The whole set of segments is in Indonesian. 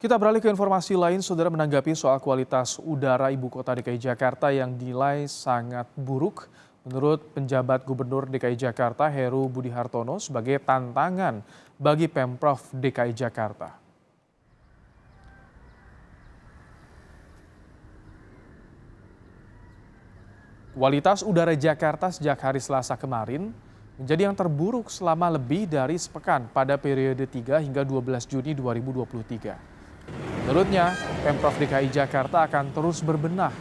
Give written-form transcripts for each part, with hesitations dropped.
Kita beralih ke informasi lain, saudara menanggapi soal kualitas udara ibu kota DKI Jakarta yang dinilai sangat buruk. Menurut penjabat Gubernur DKI Jakarta Heru Budi Hartono sebagai tantangan bagi Pemprov DKI Jakarta. Kualitas udara Jakarta sejak hari Selasa kemarin menjadi yang terburuk selama lebih dari sepekan pada periode 3 hingga 12 Juni 2023. Menurutnya, Pemprov DKI Jakarta akan terus berbenah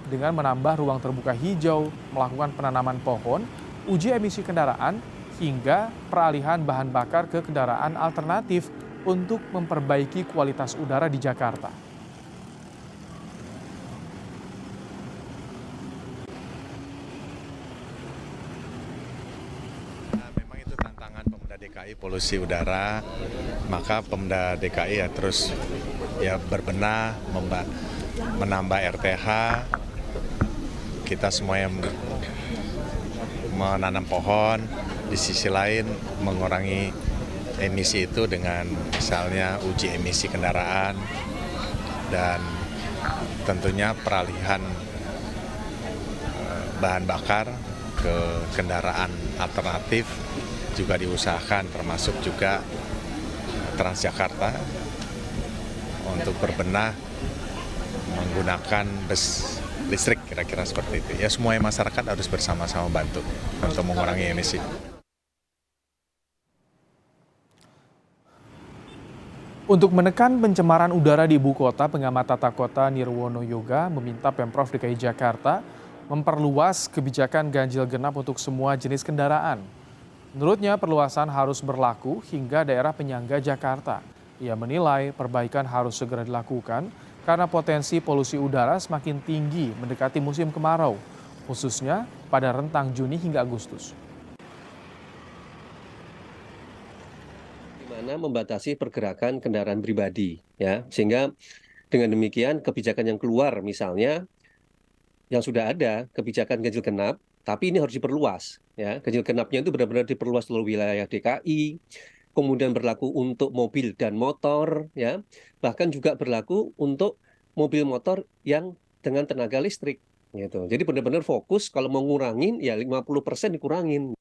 dengan menambah ruang terbuka hijau, melakukan penanaman pohon, uji emisi kendaraan, hingga peralihan bahan bakar ke kendaraan alternatif untuk memperbaiki kualitas udara di Jakarta. Memang itu tantangan Pemda DKI polusi udara, maka Pemda DKI ya terus berbenah, menambah RTH, kita semua yang menanam pohon, di sisi lain mengurangi emisi itu dengan misalnya uji emisi kendaraan dan tentunya peralihan bahan bakar ke kendaraan alternatif juga diusahakan, termasuk juga Transjakarta untuk berbenah menggunakan bus listrik, kira-kira seperti itu. Ya, semua masyarakat harus bersama-sama bantu untuk mengurangi emisi. Untuk menekan pencemaran udara di ibu kota, pengamat tata kota Nirwono Yoga meminta Pemprov DKI Jakarta memperluas kebijakan ganjil genap untuk semua jenis kendaraan. Menurutnya, perluasan harus berlaku hingga daerah penyangga Jakarta. Ia menilai perbaikan harus segera dilakukan karena potensi polusi udara semakin tinggi mendekati musim kemarau, khususnya pada rentang Juni hingga Agustus. Di mana membatasi pergerakan kendaraan pribadi, ya, sehingga dengan demikian kebijakan yang keluar misalnya yang sudah ada kebijakan ganjil genap, tapi ini harus diperluas, ya. Ganjil genapnya itu benar-benar diperluas seluruh wilayah DKI, kemudian berlaku untuk mobil dan motor, ya. Bahkan juga berlaku untuk mobil motor yang dengan tenaga listrik, gitu. Jadi benar-benar fokus kalau mau ngurangin ya 50% dikurangin.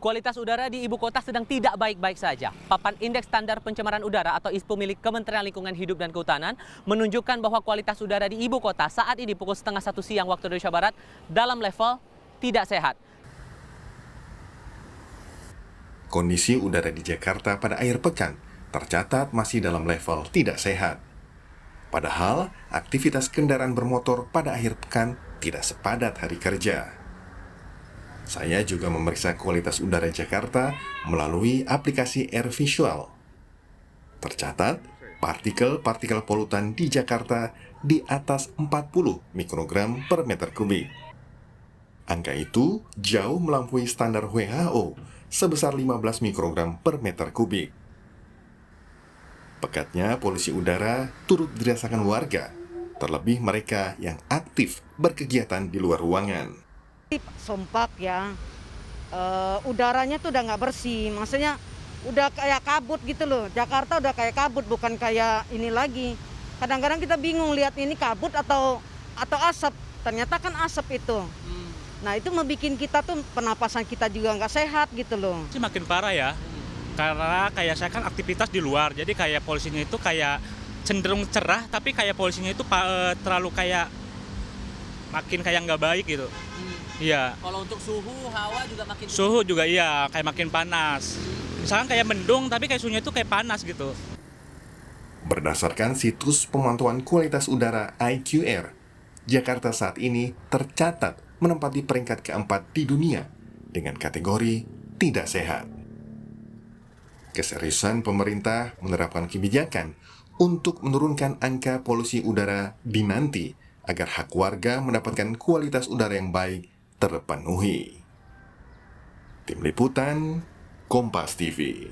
Kualitas udara di ibu kota sedang tidak baik-baik saja. Papan Indeks Standar Pencemaran Udara atau ISPU milik Kementerian Lingkungan Hidup dan Kehutanan menunjukkan bahwa kualitas udara di ibu kota saat ini pukul 12:30 siang waktu Indonesia Barat dalam level tidak sehat. Kondisi udara di Jakarta pada akhir pekan tercatat masih dalam level tidak sehat. Padahal aktivitas kendaraan bermotor pada akhir pekan tidak sepadat hari kerja. Saya juga memeriksa kualitas udara Jakarta melalui aplikasi Air Visual. Tercatat, partikel-partikel polutan di Jakarta di atas 40 mikrogram per meter kubik. Angka itu jauh melampaui standar WHO sebesar 15 mikrogram per meter kubik. Pekatnya polusi udara turut dirasakan warga, terlebih mereka yang aktif berkegiatan di luar ruangan. Sompak ya, udaranya tuh udah nggak bersih, maksudnya udah kayak kabut gitu loh. Jakarta udah kayak kabut, bukan kayak ini lagi. Kadang-kadang kita bingung lihat ini kabut atau asap, ternyata kan asap itu. Nah itu membuat kita tuh pernapasan kita juga nggak sehat gitu loh. Makin parah ya, karena kayak saya kan aktivitas di luar, jadi kayak polusinya itu kayak cenderung cerah, tapi kayak polusinya itu terlalu kayak makin kayak nggak baik gitu. Iya. Kalau untuk suhu, hawa juga makin... Suhu juga iya, kayak makin panas. Misalkan kayak mendung, tapi kayak suhunya itu kayak panas gitu. Berdasarkan situs pemantauan kualitas udara IQR, Jakarta saat ini tercatat menempati peringkat keempat di dunia dengan kategori tidak sehat. Keseriusan pemerintah menerapkan kebijakan untuk menurunkan angka polusi udara dinanti agar hak warga mendapatkan kualitas udara yang baik terpenuhi. Tim Liputan, Kompas TV.